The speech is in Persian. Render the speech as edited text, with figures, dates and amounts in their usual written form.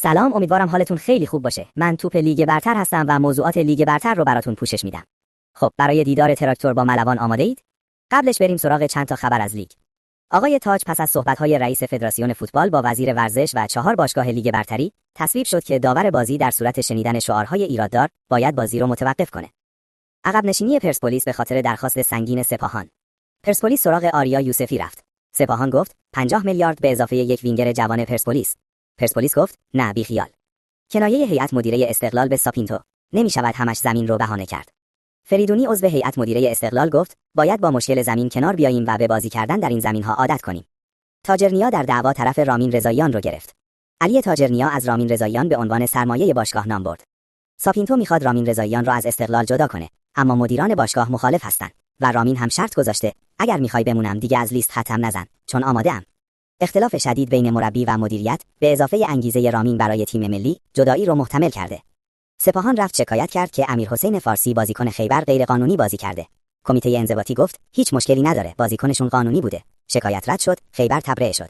سلام، امیدوارم حالتون خیلی خوب باشه. من توپ لیگ برتر هستم و موضوعات لیگ برتر رو براتون پوشش میدم. خب، برای دیدار تراکتور با ملوان آماده اید؟ قبلش بریم سراغ چند تا خبر از لیگ. آقای تاج پس از صحبت‌های رئیس فدراسیون فوتبال با وزیر ورزش و 4 باشگاه لیگ برتری، تصویب شد که داور بازی در صورت شنیدن شعارهای ایراددار باید بازی رو متوقف کنه. عقب نشینی پرسپولیس به خاطر درخواست سنگین سپاهان. پرسپولیس سراغ آریا یوسفی رفت. سپاهان گفت 50 میلیارد به اضافه یک وینگر جوان پرسپولیس. پرسپولیس گفت نه بیخیال. کنایه هیئت مدیره استقلال به ساپینتو. نمی‌شود همش زمین رو بهانه کرد. فریدونی عضو هیئت مدیره استقلال گفت باید با مشکل زمین کنار بیاییم و به بازی کردن در این زمین‌ها عادت کنیم. تاجرنیا در دعوا طرف رامین رضاییان رو گرفت. علی تاجرنیا از رامین رضاییان به عنوان سرمایه باشگاه نام برد. ساپینتو میخواد رامین رضاییان رو از استقلال جدا کنه، اما مدیران باشگاه مخالف هستند و رامین هم شرط گذاشته اگر میخوای بمونم دیگه از لیست ختم نزن چون آماده‌ام. اختلاف شدید بین مربی و مدیریت به اضافه انگیزه رامین برای تیم ملی جدایی رو محتمل کرده. سپاهان رفت شکایت کرد که امیرحسین فارسی بازیکن خیبر غیرقانونی بازی کرده. کمیته انضباطی گفت هیچ مشکلی نداره، بازیکنشون قانونی بوده. شکایت رد شد، خیبر تبرئه شد.